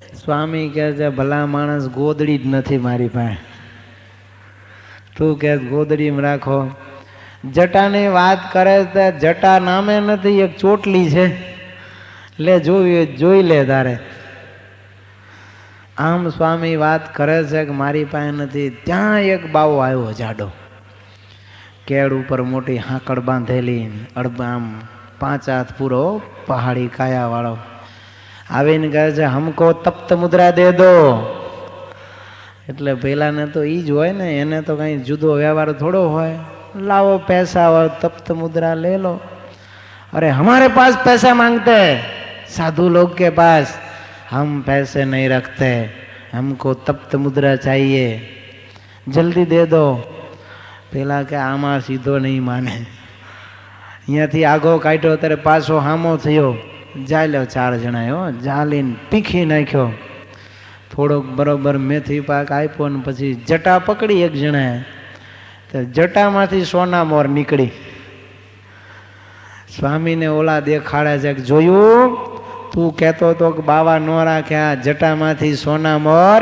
સ્વામી કહે છે ભલા માણસ ગોદડી જ નથી મારી પાસે, તું કે ગોદડીમાં રાખો. જટાની વાત કરે તો જટા નામે નથી, એક ચોટલી છે, લે જોઈ લે તારે. આમ સ્વામી વાત કરે છે કે મારી પાસે નથી. ત્યાં એક બાવો આવ્યો જાડો, કેળ ઉપર મોટી હાંકડ બાંધેલી, આમ 5 હાથ પૂરો પહાડી કાયા વાળો, આવીને કહે છે હમકો તપ્ત મુદ્રા દે દો. એટલે પેલાને તો ઈ જ હોય ને, એને તો કઈ જુદો વ્યવહાર થોડો હોય. लाओ पैसा और तप्त मुद्रा ले लो. अरे हमारे पास पैसा मांगते साधु लोग के पास, हम पैसे नहीं रखते, हमको तप्त मुद्रा चाहिए, जल्दी दे दो. पेला के आमा सीधो नहीं माने, અહીંયાથી આગો કાઢ્યો ત્યારે પાછો હામો થયો. જાલ્યો 4 જણાયો, જાલીને પીખી નાખ્યો. થોડોક બરોબર મેથી પાક આપ્યો ને પછી જટા પકડી એક જણાએ. તો જટામાંથી સોના મોર નીકળી. સ્વામીને ઓલા દેખાડે છે કે જોયું, તું કહેતો તો કે બાવા ન રાખ્યા, જટામાંથી સોના મોર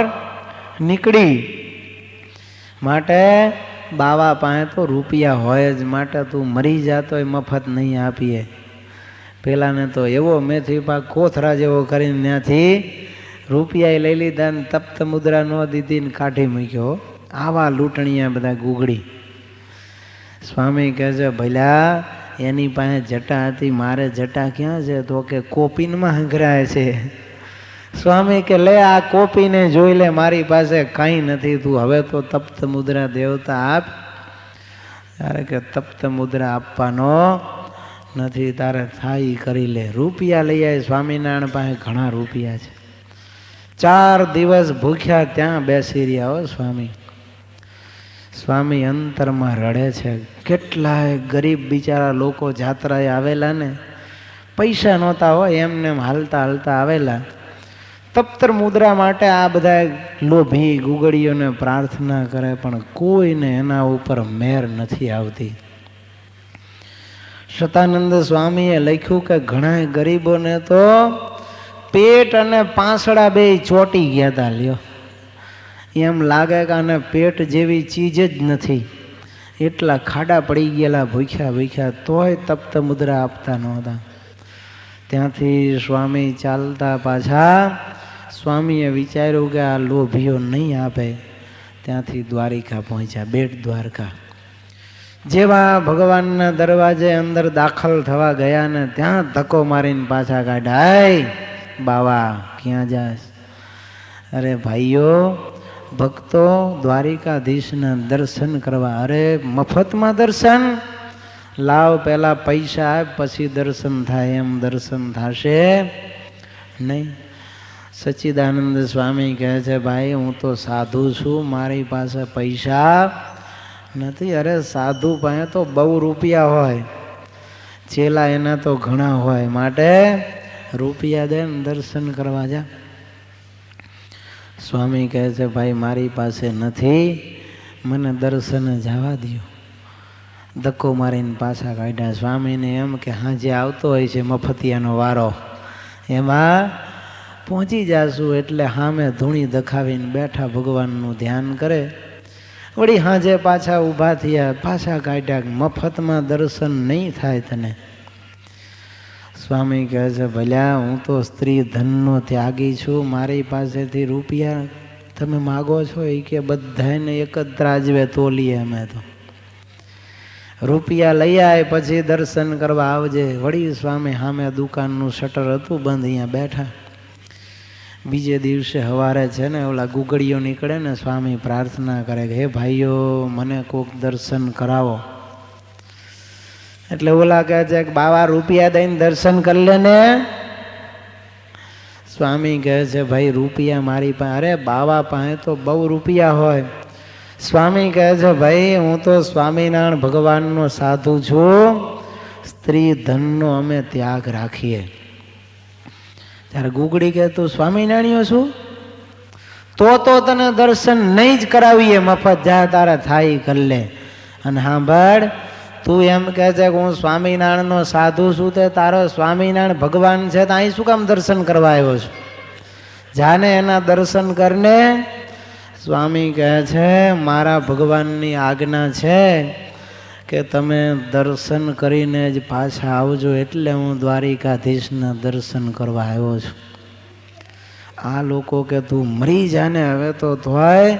નીકળી. માટે બાવા પાસે તો રૂપિયા હોય જ, માટે તું મરી જાતો એ મફત નહીં આપીએ. પેલાને તો એવો મેથી પાક કોથરા જેવો કરીને ત્યાંથી રૂપિયા લઈ લીધા ને તપ્ત મુદ્રા ન દીધી ને કાઢી મૂક્યો. આવા લૂંટણીયા બધા ગુગડી. સ્વામી કહે છે ભલા એની પાસે જટા હતી, મારે જટા ક્યાં છે? તો કે કોપીનમાં હંગરાય છે. સ્વામી કે લે આ કોપીને જોઈ લે, મારી પાસે કંઈ નથી, તું હવે તો તપ્ત મુદ્રા દેવતા આપ. તારે કે તપ્ત મુદ્રા આપવાનો નથી, તારે થાય કરી લે. રૂપિયા લઈ આવે. સ્વામિનારાયણ પાસે ઘણા રૂપિયા છે. 4 દિવસ ભૂખ્યા ત્યાં બેસી રહ્યા હો સ્વામી. સ્વામી અંતરમાં રડે છે. કેટલાય ગરીબ બિચારા લોકો જાત્રાએ આવેલા ને, પૈસા નહોતા હોય, એમને એમ હાલતા હાલતા આવેલા. તપ્ત મુદ્રા માટે આ બધા લોભી ગુગળીઓને પ્રાર્થના કરે, પણ કોઈને એના ઉપર મેર નથી આવતી. સતાનંદ સ્વામીએ લખ્યું કે ઘણા ગરીબોને તો પેટ અને પાંસડા બે ચોટી ગયા હતા. લ્યો, એમ લાગે કે આને પેટ જેવી ચીજ જ નથી, એટલા ખાડા પડી ગયેલા ભૂખ્યા ભૂખ્યા, તોય તપ્ત મુદ્રા આપતા નહોતા. ત્યાંથી સ્વામી ચાલતા પાછા, સ્વામીએ વિચાર્યું કે આ લોભીઓ નહીં આપે. ત્યાંથી દ્વારિકા પહોંચ્યા, બેટ દ્વારકા. જેવા ભગવાનના દરવાજે અંદર દાખલ થવા ગયા ને ત્યાં ધક્કો મારીને પાછા કાઢ્યા. આય બાવા ક્યાં જાસ? અરે ભાઈઓ ભક્તો દ્વારિકાધીશના દર્શન કરવા. અરે મફતમાં દર્શન? લાવ પહેલા પૈસા આપ પછી દર્શન થાય. એમ દર્શન થશે નહીં. સચ્ચિદાનંદ સ્વામી કહે છે ભાઈ હું તો સાધુ છું, મારી પાસે પૈસા નથી. અરે સાધુ પાસે તો બહુ રૂપિયા હોય, ચેલા એના તો ઘણા હોય, માટે રૂપિયા દે ને દર્શન કરવા જા. સ્વામી કહે છે ભાઈ મારી પાસે નથી, મને દર્શન જવા દો. ધક્કો મારીને પાછા કાઢ્યા. સ્વામીને એમ કે હા જે આવતો હોય છે મફતિયાનો વારો, એમાં પહોંચી જાશું. એટલે સામે ધૂણી દખાવીને બેઠા, ભગવાનનું ધ્યાન કરે. વળી હાજે પાછા ઊભા થયા, પાછા કાઢ્યા. મફતમાં દર્શન નહીં થાય તને. સ્વામી કહે છે ભલ્યા હું તો સ્ત્રી ધનનો ત્યાગી છું, મારી પાસેથી રૂપિયા તમે માગો છો એ કે બધાને એક જ ત્રાજવે તોલીએ અમે તો. રૂપિયા લઈ આવે પછી દર્શન કરવા આવજે. વળી સ્વામી સામે દુકાનનું શટર હતું બંધ, અહીંયા બેઠા. બીજે દિવસે સવારે છે ને ઓલા ગુગળીઓ નીકળે ને, સ્વામી પ્રાર્થના કરે કે હે ભાઈઓ મને કોક દર્શન કરાવો. એટલે ઓલા કહે છે કે બાવા રૂપિયા દઈને દર્શન કરી લે ને. સ્વામી કહે છે ભાઈ રૂપિયા મારી પાસે? અરે બાવા પાસે તો બહુ રૂપિયા હોય. સ્વામી કહે છે ભાઈ હું તો સ્વામિનારાયણ ભગવાનનો સાધુ છું, સ્ત્રી ધનનો અમે ત્યાગ રાખીએ. ત્યારે ગુગડી કે તું સ્વામિનારાયણ છું? તો તને દર્શન નહીં જ કરાવીએ, મફત જા તારે થાય કરી લે. અને સાંભળ, તું એમ કહે છે કે હું સ્વામિનારાયણનો સાધુ છું, તે તારો સ્વામિનારાયણ ભગવાન છે તો અહીં શું કામ દર્શન કરવા આવ્યો છું? જાને એના દર્શન કરને. સ્વામી કહે છે મારા ભગવાનની આજ્ઞા છે કે તમે દર્શન કરીને જ પાછા આવજો, એટલે હું દ્વારિકાધીશના દર્શન કરવા આવ્યો છું. આ લોકો કે તું મરી જાને હવે તો તોય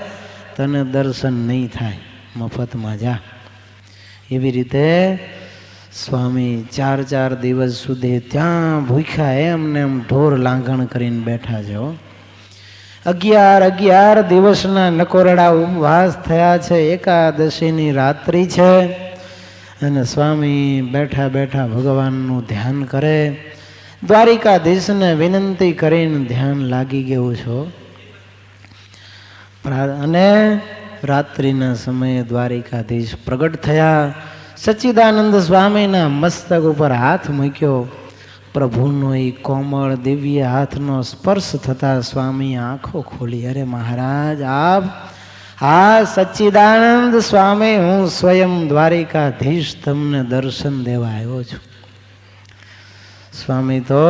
તને દર્શન નહીં થાય, મફતમાં જા. એવી રીતે સ્વામી 4 દિવસ સુધી ત્યાં ભૂખ્યા એમને એમ ઢોર લાંઘણ કરીને બેઠા છે. 11 દિવસના નકોરડા ઉપવાસ થયા છે. એકાદશીની રાત્રિ છે અને સ્વામી બેઠા બેઠા ભગવાનનું ધ્યાન કરે. દ્વારિકાધીશને વિનંતી કરીને ધ્યાન લાગી ગયું છો. અને રાત્રિના સમયે દ્વારિકાધીશ પ્રગટ થયા. સચ્ચિદાનંદ સ્વામીના મસ્તક ઉપર હાથ મૂક્યો. પ્રભુનો એ કોમળ દિવ્ય હાથનો સ્પર્શ થતા સ્વામી આંખો ખોલી. અરે મહારાજ આપ? હા સચ્ચિદાનંદ સ્વામી, હું સ્વયં દ્વારિકાધીશ તમને દર્શન દેવા આવ્યો છું. સ્વામી તો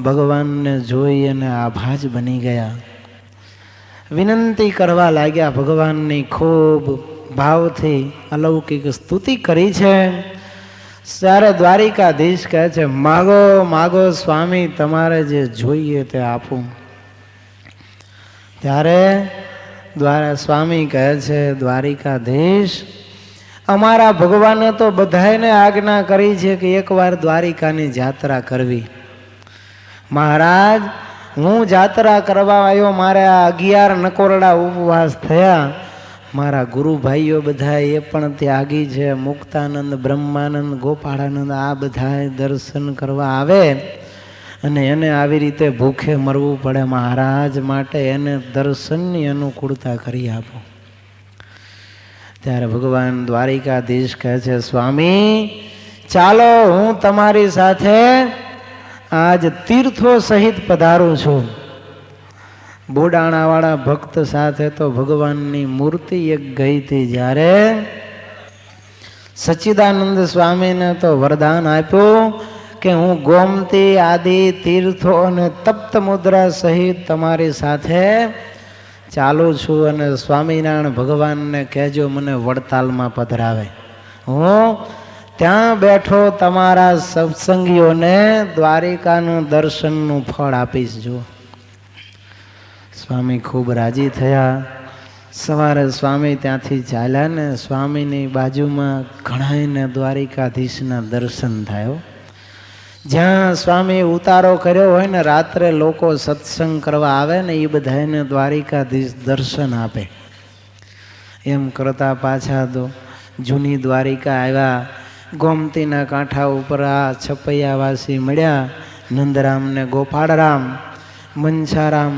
ભગવાનને જોઈ અને આભાજ બની ગયા. વિનંતી કરવા લાગ્યા. ભગવાનની ખૂબ ભાવથી અલૌકિક સ્તુતિ કરી છે. ત્યારે દ્વારિકાધીશ કહે છે માગો માગો સ્વામી, તમારે જે જોઈએ તે આપું. ત્યારે સ્વામી કહે છે દ્વારિકાધીશ, અમારા ભગવાને તો બધાને આજ્ઞા કરી છે કે એકવાર દ્વારિકાની જાત્રા કરવી. મહારાજ હું જાત્રા કરવા આવ્યો, મારે આ 11 નકોરડા ઉપવાસ થયા. મારા ગુરુ ભાઈઓ બધા એ પણ ત્યાગી છે. મુક્તાનંદ, બ્રહ્માનંદ, ગોપાળાનંદ આ બધા દર્શન કરવા આવે અને એને આવી રીતે ભૂખે મરવું પડે. મહારાજ માટે એને દર્શનની અનુકૂળતા કરી આપો. ત્યારે ભગવાન દ્વારિકાધીશ કહે છે સ્વામી ચાલો, હું તમારી સાથે આજ તીર્થો સહિત પધારું છું. બોડાણાવાળા ભક્ત સાથે તો ભગવાનની મૂર્તિ એક ગઈ હતી. જ્યારે સચ્ચિદાનંદ સ્વામીને તો વરદાન આપ્યું કે હું ગોમતી આદિ તીર્થો અને તપ્ત મુદ્રા સહિત તમારી સાથે ચાલુ છું. અને સ્વામિનારાયણ ભગવાનને કહેજો મને વડતાલમાં પધરાવે. હું ત્યાં બેઠો તમારા સત્સંગીઓને દ્વારિકાનું દર્શનનું ફળ આપીશ. જો સ્વામી ખૂબ રાજી થયા. સવારે સ્વામી ત્યાંથી ચાલ્યા ને સ્વામીની બાજુમાં ઘણાને દ્વારિકાધીશના દર્શન થયો. જ્યાં સ્વામી ઉતારો કર્યો હોય ને, રાત્રે લોકો સત્સંગ કરવા આવે ને, એ બધાને દ્વારિકાધીશ દર્શન આપે. એમ કરતા પાછા તો જૂની દ્વારિકા આવ્યા. ગોમતીના કાંઠા ઉપર આ છપૈયાવાસી મળ્યા. નંદરામ ને ગોપાળરામ, મનસારામ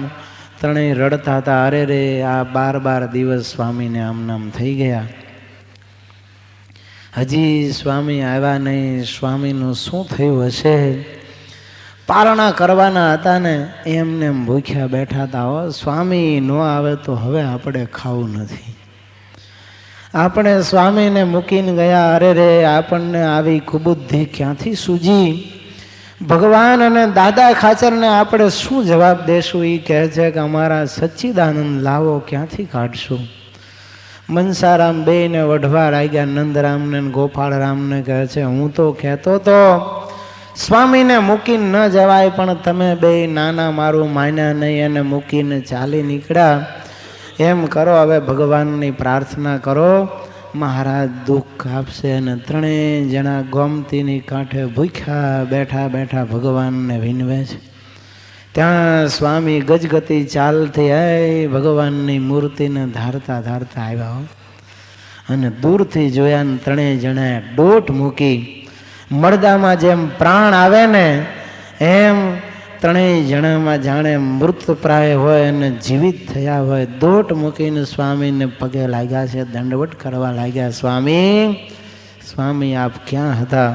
ત્રણેય રડતા હતા. અરે રે આ 12 દિવસ સ્વામીને આમ નામ થઈ ગયા, હજી સ્વામી આવ્યા નહીં. સ્વામીનું શું થયું હશે? પારણા કરવાના હતા ને એમને ભૂખ્યા બેઠા હતા. હો સ્વામી ન આવે તો હવે આપણે ખાવું નથી. આપણે સ્વામીને મૂકીને ગયા. અરે રે આપણને આવી કુબુદ્ધિ ક્યાંથી સૂજી? ભગવાન અને દાદા ખાચરને આપણે શું જવાબ દેશું? એ કહે છે કે અમારા સચ્ચિદાનંદ લાવો, ક્યાંથી કાઢશું? મનસારામ બેયને વઢવા લાગ્યા. નંદરામને ગોપાળરામને કહે છે હું તો કહેતો તો સ્વામીને મૂકીને ન જવાય, પણ તમે બે નાના મારું માન્યા નહીં અને મૂકીને ચાલી નીકળ્યા. એમ કરો, હવે ભગવાનની પ્રાર્થના કરો, મહારાજ દુઃખ આપશે. અને ત્રણેય જણા ગોમતીની કાંઠે ભૂખ્યા બેઠા બેઠા ભગવાનને વિનવે છે. ત્યાં સ્વામી ગજગતી ચાલથી ભગવાનની મૂર્તિને ધારતા ધારતા આવ્યા. અને દૂરથી જોયા ને ત્રણેય જણાએ દોટ મૂકી. મળદામાં જેમ પ્રાણ આવે ને એમ ત્રણેય જણામાં જાણે મૃતપ્રાય હોય અને જીવિત થયા હોય. દોટ મૂકીને સ્વામીને પગે લાગ્યા છે, દંડવટ કરવા લાગ્યા. સ્વામી સ્વામી આપ ક્યાં હતા?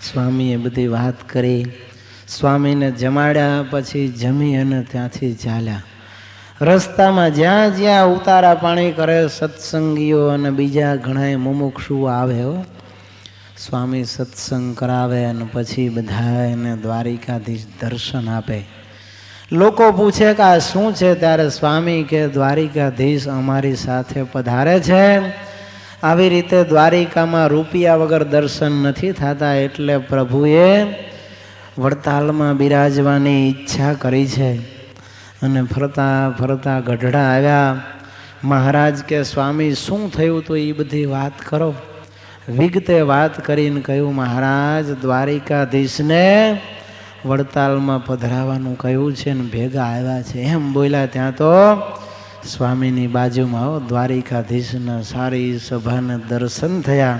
સ્વામીએ બધી વાત કરી. સ્વામીને જમાડ્યા, પછી જમી અને ત્યાંથી ચાલ્યા. રસ્તામાં જ્યાં જ્યાં ઉતારા પાણી કરે સત્સંગીઓ અને બીજા ઘણા મુમુક્ષુઓ આવે. સ્વામી સત્સંગ કરાવે અને પછી બધા એને દ્વારિકાધીશ દર્શન આપે. લોકો પૂછે કે આ શું છે, ત્યારે સ્વામી કે દ્વારિકાધીશ અમારી સાથે પધારે છે. આવી રીતે દ્વારિકામાં રૂપિયા વગર દર્શન નથી થતા, એટલે પ્રભુએ વડતાલમાં બિરાજવાની ઈચ્છા કરી છે. અને ફરતા ફરતા ગઢડા આવ્યા. મહારાજ કે સ્વામી શું થયું તો એ બધી વાત કરો. વિગતે વાત કરીને કહ્યું, મહારાજ દ્વારિકાધીશને વડતાલમાં પધરાવાનું કહ્યું છે ને ભેગા આવ્યા છે. એમ બોલ્યા ત્યાં તો સ્વામીની બાજુમાં દ્વારિકાધીશના સારી સભાને દર્શન થયા.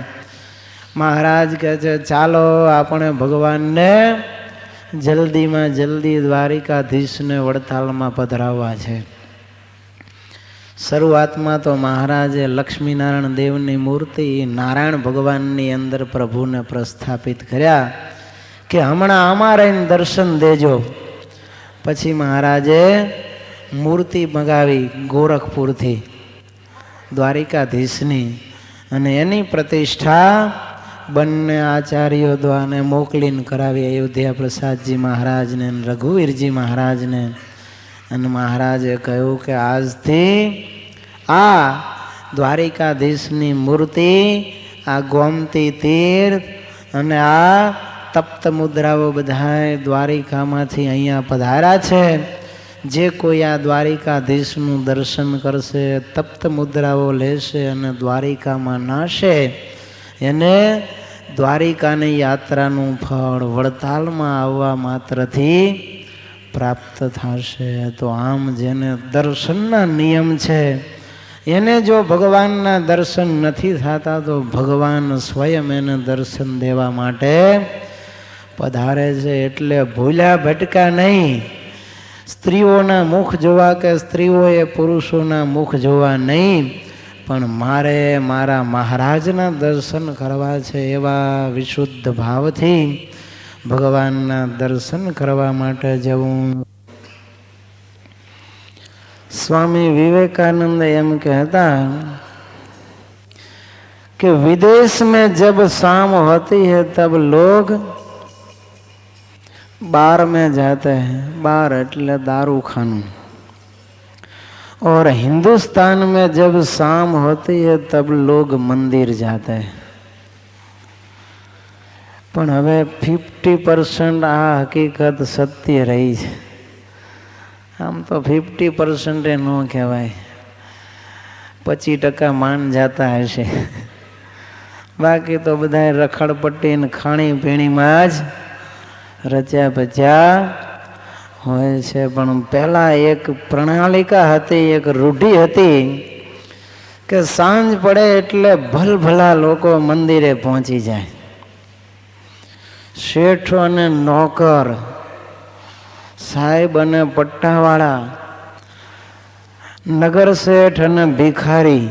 મહારાજ કહે છે ચાલો આપણે ભગવાનને જલ્દીમાં જલ્દી દ્વારિકાધીશને વડતાલમાં પધરાવવા છે. શરૂઆતમાં તો મહારાજે લક્ષ્મીનારાયણ દેવની મૂર્તિ નારાયણ ભગવાનની અંદર પ્રભુને પ્રસ્થાપિત કર્યા કે હમણાં અમારે દર્શન દેજો. પછી મહારાજે મૂર્તિ મગાવી ગોરખપુરથી દ્વારિકાધીશની, અને એની પ્રતિષ્ઠા બંને આચાર્યો દ્વારા મોકલીને કરાવી, અયોધ્યા પ્રસાદજી મહારાજને અને રઘુવીરજી મહારાજને. અને મહારાજે કહ્યું કે આજથી આ દ્વારિકાધીશની મૂર્તિ, આ ગોમતી તીર્થ અને આ તપ્ત મુદ્રાઓ બધાય દ્વારિકામાંથી અહીંયા પધાર્યા છે. જે કોઈ આ દ્વારિકાધીશનું દર્શન કરશે, તપ્ત મુદ્રાઓ લેશે અને દ્વારિકામાં નાશે, એને દ્વારિકાની યાત્રાનું ફળ વડતાલમાં આવવા માત્રથી પ્રાપ્ત થશે. તો આમ જેને દર્શનના નિયમ છે, એને જો ભગવાનના દર્શન નથી થતા તો ભગવાન સ્વયં એને દર્શન દેવા માટે પધારે છે. એટલે ભૂલ્યા ભટકા નહીં. સ્ત્રીઓના મુખ જોવા કે સ્ત્રીઓએ પુરુષોના મુખ જોવા નહીં, પણ મારે મારા મહારાજના દર્શન કરવા છે એવા વિશુદ્ધ ભાવથી ભગવાનના દર્શન કરવા માટે જવું. સ્વામી વિવેકાનંદ એમ કહેતા कि विदेश में जब शाम होती है तब लोग बार में जाते हैं, बार એટલે दारू खानू, और हिंदुस्तान में जब शाम होती है तब लोग मंदिर जाते हैं. પણ હવે 50% આ હકીકત સત્ય રહી છે. આમ તો 50% ન કહેવાય, 25% માન જાતા હશે. બાકી તો બધા રખડપટ્ટી ને ખાણી પીણીમાં જ રચ્યા પચ્યા હોય છે. પણ પહેલા એક પ્રણાલિકા હતી, એક રૂઢિ હતી કે સાંજ પડે એટલે ભલભલા લોકો મંદિરે પહોંચી જાય. શેઠ અને નોકર, સાહેબ અને પટ્ટાવાળા, નગર શેઠ અને ભિખારી,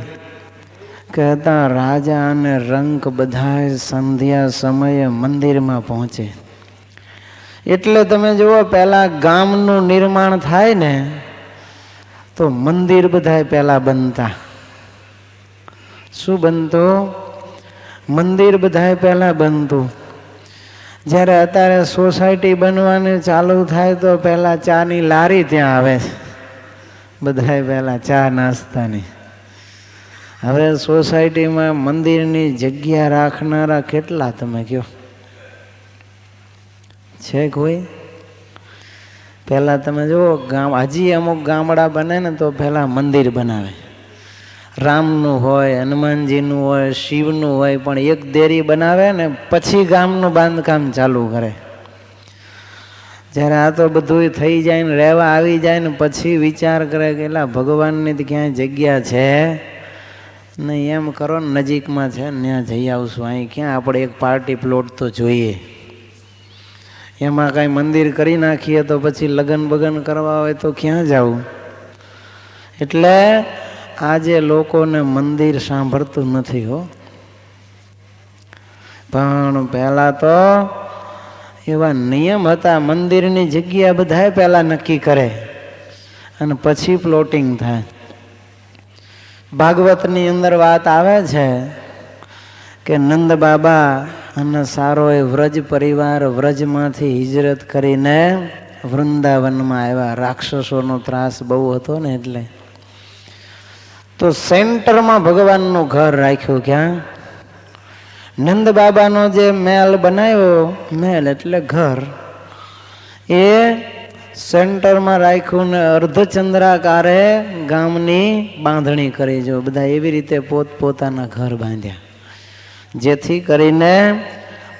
કહેતા રાજા અને રંક બધાય સંધ્યા સમયે મંદિરમાં પહોંચે. એટલે તમે જુઓ, પહેલા ગામનું નિર્માણ થાય ને તો મંદિર બધાય પહેલા બનતા. શું બનતું? મંદિર બધાય પહેલા બનતું. જ્યારે અત્યારે સોસાયટી બનવાની ચાલુ થાય તો પહેલા ચાની લારી ત્યાં આવે છે, બધાય પહેલા ચા નાસ્તાની. હવે સોસાયટીમાં મંદિરની જગ્યા રાખનારા કેટલા તમે કહો છે? કોઈ? પહેલા તમે જુઓ, હજી અમુક ગામડા બને ને તો પહેલા મંદિર બનાવે. રામનું હોય, હનુમાનજીનું હોય, શિવનું હોય, પણ એક દેરી બનાવે ને પછી ગામનું બાંધકામ ચાલુ કરે. જ્યારે આ તો બધું થઈ જાય ને રહેવા આવી જાય ને પછી વિચાર કરે કે એલા ભગવાનની ક્યાંય જગ્યા છે નહીં. એમ કરો ને નજીકમાં છે ને ત્યાં જઈ આવશું. અહીં ક્યાં આપણે એક પાર્ટી પ્લોટ તો જોઈએ, એમાં કાંઈ મંદિર કરી નાખીએ તો પછી લગ્ન બગન કરવા હોય તો ક્યાં જવું? એટલે આજે લોકોને મંદિર સાંભળતું નથી હો. પણ પહેલા તો એવા નિયમ હતા, મંદિરની જગ્યા બધાય પહેલા નક્કી કરે અને પછી પ્લોટિંગ થાય. ભાગવતની અંદર વાત આવે છે કે નંદ બાબા અને સારો એ વ્રજ પરિવાર વ્રજમાંથી હિજરત કરીને વૃંદાવનમાં આવ્યા. રાક્ષસોનો ત્રાસ બહુ હતો ને એટલે તો સેન્ટરમાં ભગવાનનું ઘર રાખ્યું. ક્યાં? નંદ બાબાનો જે મહેલ બનાવ્યો, મહેલ એટલે ઘર, એ સેન્ટરમાં રાખ્યું ને અર્ધચંદ્રાકારે ગામની બાંધણી કરી. જો બધા એવી રીતે પોતપોતાના ઘર બાંધ્યા, જેથી કરીને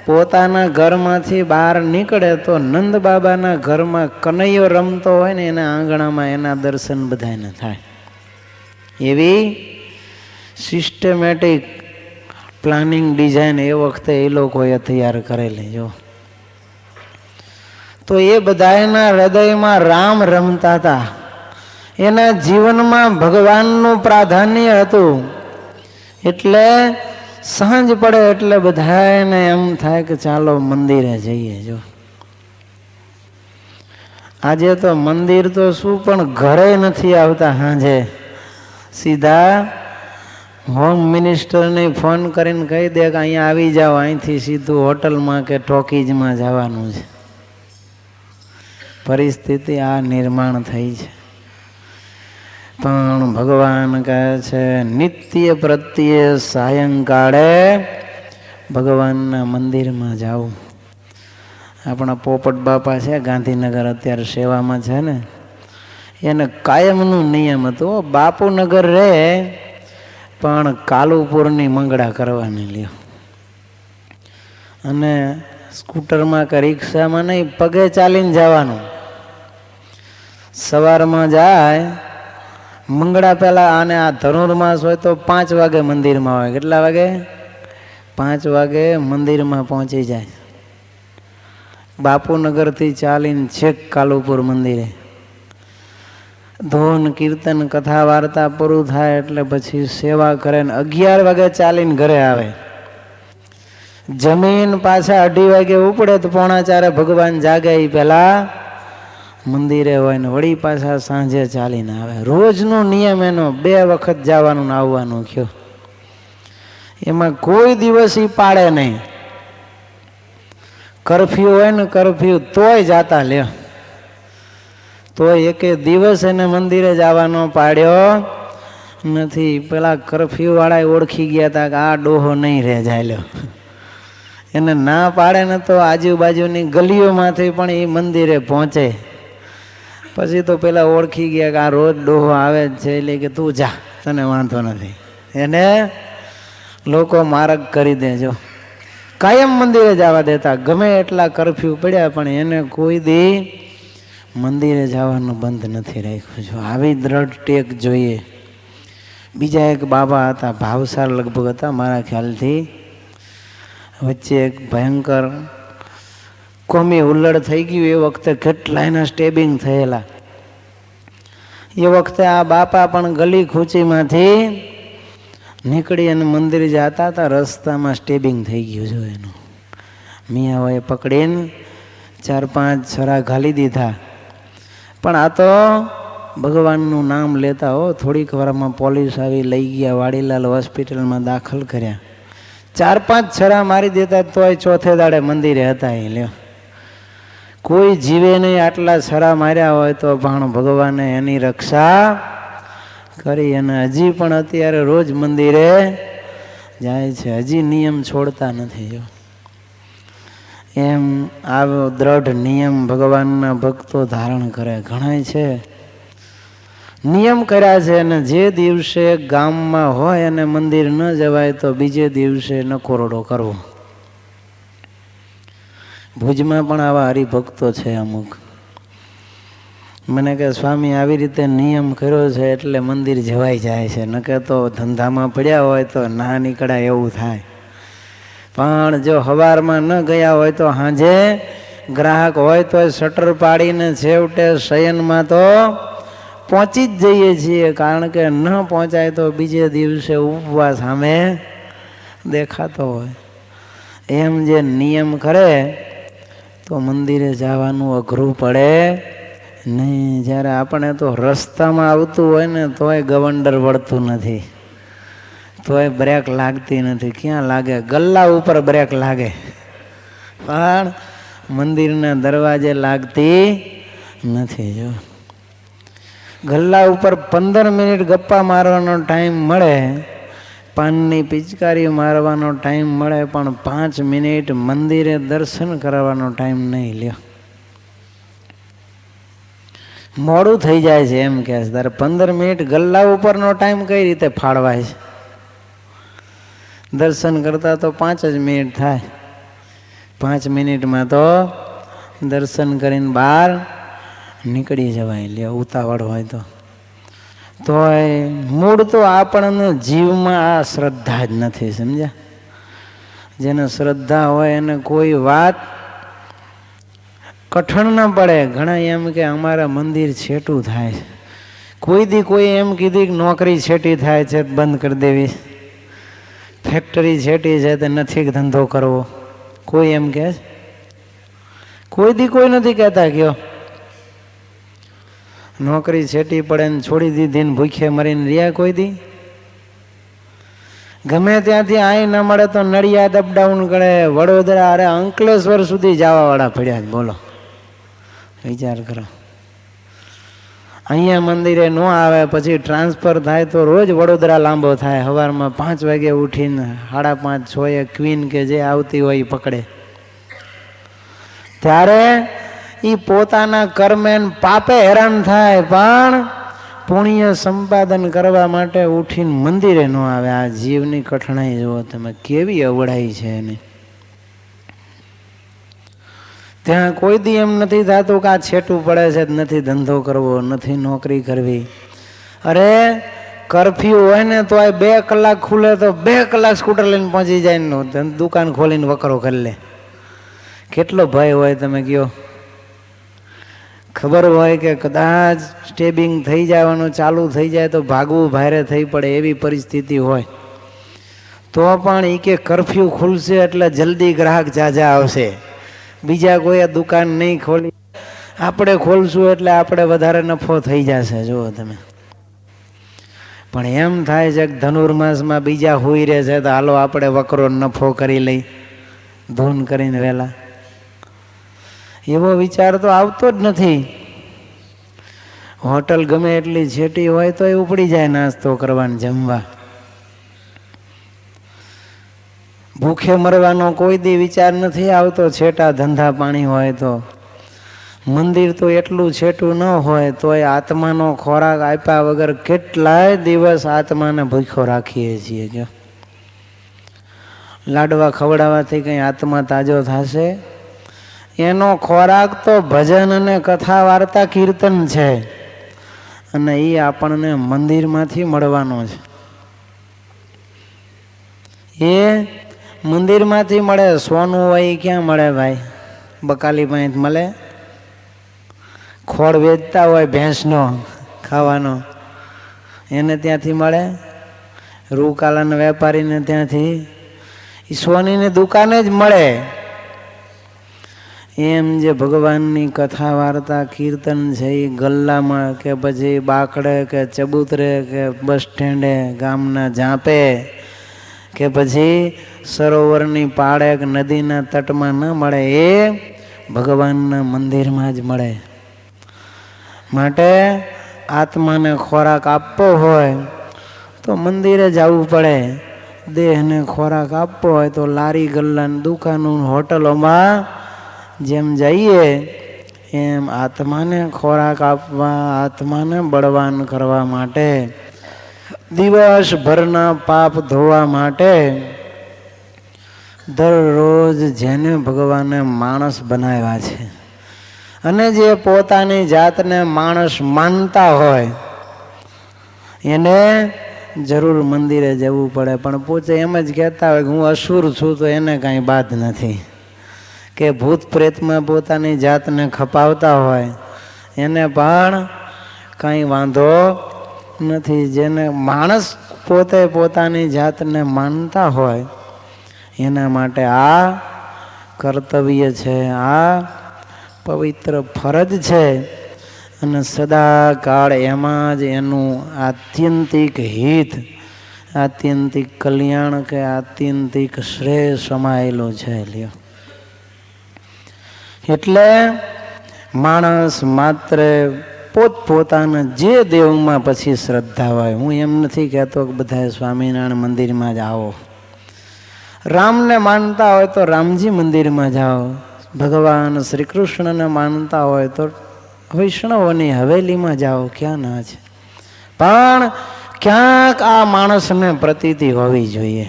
પોતાના ઘરમાંથી બહાર નીકળે તો નંદ બાબાના ઘરમાં કનૈયો રમતો હોય ને એના આંગણામાં એના દર્શન બધાને થાય. એવી સિસ્ટમેટિક પ્લાનિંગ ડિઝાઇન એ વખતે એ લોકોએ તૈયાર કરેલી. જો તો એ બધાના હૃદયમાં રામ રમતા હતા, એના જીવનમાં ભગવાનનું પ્રાધાન્ય હતું. એટલે સાંજ પડે એટલે બધાને એમ થાય કે ચાલો મંદિરે જઈએ. જો આજે તો મંદિર તો શું પણ ઘરે નથી આવતા. સાંજે સીધા હોમ મિનિસ્ટરને ફોન કરીને કહી દે કે અહીંયા આવી જાઓ, અહીંથી સીધું હોટલમાં કે ટોકીઝમાં જવાનું છે. પરિસ્થિતિ આ નિર્માણ થઈ છે. પણ ભગવાન કહે છે નિત્ય પ્રત્યે સાયંકાળે ભગવાનના મંદિરમાં જાવું. આપણા પોપટ બાપા છે ગાંધીનગર, અત્યારે સેવામાં છે ને, એને કાયમનું નિયમ હતું, બાપુનગર રહે પણ કાલુપુરની મંગળા કરવાની લ્યો. અને સ્કૂટરમાં કે રિક્ષામાં નહીં, પગે ચાલીને જવાનું. સવારમાં જાય મંગળા પહેલાં, આને આ ધનુર્માસ હોય તો 5 વાગે મંદિરમાં હોય. કેટલા વાગે? 5 વાગે મંદિરમાં પહોંચી જાય. બાપુનગરથી ચાલીને છેક કાલુપુર મંદિરે. ધોન કીર્તન કથા વાર્તા પૂરું થાય એટલે પછી સેવા કરે ને 11 વાગે ચાલીને ઘરે આવે. જમીન પાછા 2:30 વાગે ઉપડે તો 3:45 ભગવાન જાગે એ પહેલા મંદિરે હોય ને વળી પાછા સાંજે ચાલીને આવે. રોજનો નિયમ એનો, 2 વખત જવાનું ને આવવાનું કયો. એમાં કોઈ દિવસ ઈ પાડે નહીં. કરફ્યુ હોય ને કરફ્યુ તોય જાતા લ્યો, તો એકે દિવસ એને મંદિરે જવાનો પાડ્યો નથી. પેલા કરફ્યુ વાળા ઓળખી ગયા હતા કે આ ડોહો નહીં રહે જાય લ્યો. એને ના પાડે ને તો આજુબાજુની ગલીઓમાંથી પણ એ મંદિરે પહોંચે. પછી તો પેલા ઓળખી ગયા કે આ રોજ ડોહો આવે જ છે, એટલે કે તું જા, તને વાંધો નથી. એને લોકો માર્ગ કરી દેજો. કાયમ મંદિરે જવા દેતા, ગમે એટલા કરફ્યુ પડ્યા પણ એને કોઈ દી મંદિરે જવાનું બંધ નથી રાખ્યું. જો આવી દ્રઢ ટેક જોઈએ. બીજા એક બાબા હતા, ભાવસાર લગભગ હતા મારા ખ્યાલથી. વચ્ચે એક ભયંકર કોમી હુલ્લડ થઈ ગયું. એ વખતે કેટલા એના સ્ટેબિંગ થયેલા. એ વખતે આ બાપા પણ ગલી ખૂચીમાંથી નીકળી અને મંદિર જતા હતા, રસ્તામાં સ્ટેબિંગ થઈ ગયું. જો એનું મિયાઓએ પકડીને 4-5 છરા ઘાલી દીધા. પણ આ તો ભગવાનનું નામ લેતા હો. થોડીક વારમાં પોલીસ આવી લઈ ગયા, વાડીલાલ હોસ્પિટલમાં દાખલ કર્યા. 4-5 છરા મારી દેતા તોય ચોથે દાડે મંદિરે હતા. એ લ્યો, કોઈ જીવે નહીં. આટલા છરા માર્યા હોય તો પણ ભગવાને એની રક્ષા કરી. અને હજી પણ અત્યારે રોજ મંદિરે જાય છે, હજી નિયમ છોડતા નથી. જો એમ આવો દ્રઢ નિયમ ભગવાનના ભક્તો ધારણ કરે. ઘણા છે નિયમ કર્યા છે, અને જે દિવસે ગામમાં હોય અને મંદિર ન જવાય તો બીજે દિવસે નકોરડો કરવો. ભુજમાં પણ આવા હરિભક્તો છે અમુક. મને કે સ્વામી આવી રીતે નિયમ કર્યો છે એટલે મંદિર જવાઈ જાય છે, નકે તો ધંધામાં પડ્યા હોય તો ના નીકળાય એવું થાય. પણ જો સવારમાં ન ગયા હોય તો સાંજે ગ્રાહક હોય તો શટર પાડીને છેવટે શયનમાં તો પહોંચી જ જઈએ છીએ. કારણ કે ન પહોંચાય તો બીજે દિવસે ઉપવાસ સામે દેખાતો હોય. એમ જે નિયમ કરે તો મંદિરે જવાનું અઘરું પડે નહીં. જ્યારે આપણે તો રસ્તામાં આવતું હોય ને તોય ગવંડર વળતું નથી, તોય બ્રેક લાગતી નથી. ક્યાં લાગે? ગલ્લા ઉપર બ્રેક લાગે, પણ મંદિરના દરવાજે લાગતી નથી. જો ગલ્લા ઉપર 15 મિનિટ ગપ્પા મારવાનો ટાઈમ મળે, પાનની પિચકારી મારવાનો ટાઈમ મળે, પણ 5 મિનિટ મંદિરે દર્શન કરવાનો ટાઈમ નહીં લ્યો. મોડું થઈ જાય છે એમ કે તારે 15 મિનિટ ગલ્લા ઉપરનો ટાઈમ કઈ રીતે ફાળવાય છે? દર્શન કરતા તો 5 જ મિનિટ થાય. 5 મિનિટમાં તો દર્શન કરીને બહાર નીકળી જવાય લ્યો, ઉતાવળ હોય તો. તોય મૂળ તો આપણને જીવમાં આ શ્રદ્ધા જ નથી, સમજ્યા? જેને શ્રદ્ધા હોય એને કોઈ વાત કઠણ ના પડે. ઘણા એમ કે અમારા મંદિર છેટું થાય છે, કોઈ દી કોઈ એમ કીધી કે નોકરી છેટી થાય છે બંધ કરી દેવી, ફેક્ટરી છેટી છે તે નથી ધંધો કરવો, કોઈ એમ કે? કોઈ દી કોઈ નથી કહેતા કયો નોકરી છેટી પડે ને છોડી દીધી ને ભૂખે મરીને રહ્યા કોઈ દી? ગમે ત્યાંથી આઈ ન મળે તો નડિયાદ અપડાઉન કરે, વડોદરા, અરે અંકલેશ્વર સુધી જવા વાળા પડ્યા જ. બોલો, વિચાર કરો. અહીંયા મંદિરે ન આવે પછી ટ્રાન્સફર થાય તો રોજ વડોદરા લાંબો થાય. સવારમાં 5 વાગે ઉઠીને 5:30 6 ક્વીન કે જે આવતી હોય એ પકડે. ત્યારે એ પોતાના કર્મે પાપે હેરાન થાય, પણ પુણ્ય સંપાદન કરવા માટે ઉઠીને મંદિરે ન આવે. આ જીવની કઠણાઈ જુઓ તમે, કેવી અવળાઈ છે એની. ત્યાં કોઈ દી એમ નથી થતું કે આ છેટું પડે છે, નથી ધંધો કરવો, નથી નોકરી કરવી. અરે કરફ્યુ હોય ને તો 2 કલાક ખુલે તો 2 કલાક સ્કૂટર લઈને પહોંચી જાય ને દુકાન ખોલીને વકરો કરી લે. કેટલો ભય હોય તમે કયો? ખબર હોય કે કદાચ સ્ટેબિંગ થઈ જવાનું ચાલુ થઈ જાય તો ભાગવું ભારે થઈ પડે, એવી પરિસ્થિતિ હોય તો પણ એ કે કરફ્યુ ખુલશે એટલે જલ્દી ગ્રાહક જાજા આવશે, બીજા કોઈ દુકાન નહીં ખોલી, આપણે ખોલશું એટલે આપણે વધારે નફો થઈ જશે. જુઓ તમે. પણ એમ થાય છે કે ધનુર્માસમાં બીજા હોઈ રહે છે તો હાલો આપણે વકરો નફો કરી લઈ, ધૂન કરીને વહેલા. એવો વિચાર તો આવતો જ નથી. હોટલ ગમે એટલી છેટી હોય તો એ ઉપડી જાય નાસ્તો કરવાનું, જમવા. ભૂખે મરવાનો કોઈ દી વિચાર નથી આવતો છેટા ધંધા પાણી હોય તો. મંદિર તો એટલું છેટું ન હોય તોય આત્માનો ખોરાક આપ્યા વગર કેટલાય દિવસ આત્માને ભૂખ્યો રાખીએ છીએ. કે લાડવા ખવડાવવાથી કંઈ આત્મા તાજો થશે? એનો ખોરાક તો ભજન અને કથા વાર્તા કીર્તન છે, અને એ આપણને મંદિરમાંથી મળવાનો છે. એ મંદિરમાંથી મળે. સોનું હોય ક્યાં મળે ભાઈ? બકાલી પાસે મળે? ખોળ વેચતા હોય ભેંસનો ખાવાનો, એને ત્યાંથી મળે? રૂકાલાના વેપારીને ત્યાંથી? એ સોનીની દુકાને જ મળે. એમ જે ભગવાનની કથા વાર્તા કીર્તન છે એ ગલ્લામાં કે પછી બાકડે કે ચબૂતરે કે બસ સ્ટેન્ડે ગામના ઝાંપે કે પછી સરોવરની પાળે કે નદીના તટમાં ન મળે, એ ભગવાનના મંદિરમાં જ મળે. માટે આત્માને ખોરાક આપવો હોય તો મંદિરે જવું પડે. દેહને ખોરાક આપવો હોય તો લારી ગલ્લાની દુકાનો હોટલોમાં જેમ જઈએ એમ આત્માને ખોરાક આપવા, આત્માને બળવાન કરવા માટે, દિવસભરના પાપ ધોવા માટે દરરોજ જેને ભગવાને માણસ બનાવ્યા છે અને જે પોતાની જાતને માણસ માનતા હોય એને જરૂર મંદિરે જવું પડે. પણ પોતે એમ જ કહેતા હોય કે હું અસુર છું તો એને કાંઈ બાદ નથી, કે ભૂત પ્રેતમાં પોતાની જાતને ખપાવતા હોય એને પણ કાંઈ વાંધો નથી. જેને માણસ પોતે પોતાની જાતને માનતા હોય એના માટે આ કર્તવ્ય છે, આ પવિત્ર ફરજ છે, અને સદાકાળ એમાં જ એનું આત્યંતિક હિત, આત્યંતિક કલ્યાણ કે આત્યંતિક શ્રેય સમાયેલું છે. લ્યો એટલે માણસ માત્ર પોતપોતાના જે દેવમાં પછી શ્રદ્ધા હોય. હું એમ નથી કહેતો કે બધા સ્વામિનારાયણ મંદિરમાં જ આવો. રામને માનતા હોય તો રામજી મંદિરમાં જાઓ. ભગવાન શ્રી કૃષ્ણને માનતા હોય તો વૈષ્ણવોની હવેલીમાં જાઓ. ક્યાં ના છે? પણ ક્યાંક આ માણસને પ્રતીતિ હોવી જોઈએ.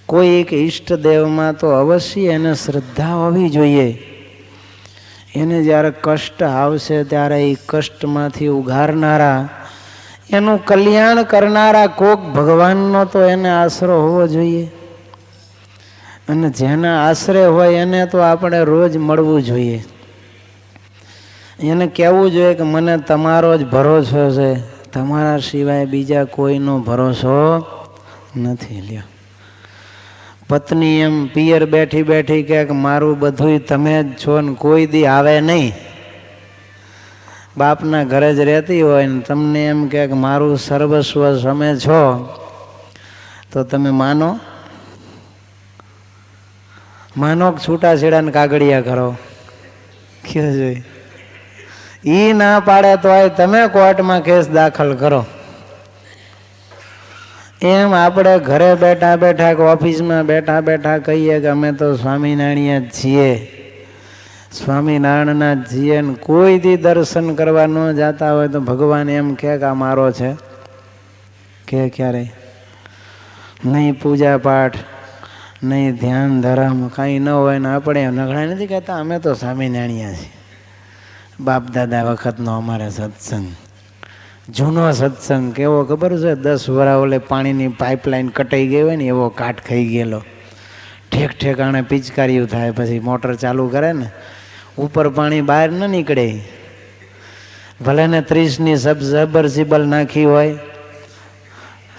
કોઈ એક ઈષ્ટદેવમાં તો અવશ્ય એને શ્રદ્ધા હોવી જોઈએ. એને જ્યારે કષ્ટ આવશે ત્યારે એ કષ્ટમાંથી ઉગારનારા, એનું કલ્યાણ કરનારા કોક ભગવાનનો તો એને આશરો હોવો જોઈએ. અને જેના આશરે હોય એને તો આપણે રોજ મળવું જોઈએ. એને કહેવું જોઈએ કે મને તમારો જ ભરોસો છે, તમારા સિવાય બીજા કોઈનો ભરોસો નથી. લ્યો, પત્ની એમ પિયર બેઠી બેઠી કે મારું બધું તમે જ છો ને કોઈ દી આવે નહીં. બાપના ઘરે જ રહેતી હોય ને તમને એમ કે મારું સર્વસ્વ તમે છો, તો તમે માનો? માનો છૂટાછેડા ને કાગળિયા કરો? કયો જોઈએ? ઈ ના પાડે તો તમે કોર્ટમાં કેસ દાખલ કરો. એમ આપણે ઘરે બેઠા બેઠા કે ઓફિસમાં બેઠા બેઠા કહીએ કે અમે તો સ્વામિનારાયણ જ છીએ, સ્વામિનારાયણના જ છીએ, ને કોઈ દી દર્શન કરવા ન જતા હોય તો ભગવાન એમ કે આ મારો છે કે ક્યારે નહીં પૂજા પાઠ નહીં ધ્યાન ધર્મ કાંઈ ન હોય ને આપણે નગડા નથી કહેતા અમે તો સ્વામિનારાયણ છીએ. બાપ દાદા વખતનો અમારે સત્સંગ, જૂનો સત્સંગ કેવો ખબર છે? 10 વર્ષ ઓલે પાણીની પાઇપલાઇન કટાઈ ગઈ હોય ને એવો કાટ ખાઈ ગયેલો. ઠેક ઠેકાણે પિચકારીઓ થાય, પછી મોટર ચાલુ કરે ને ઉપર પાણી બહાર ન નીકળે. ભલે ને 30ની સબમર્સિબલ નાખી હોય,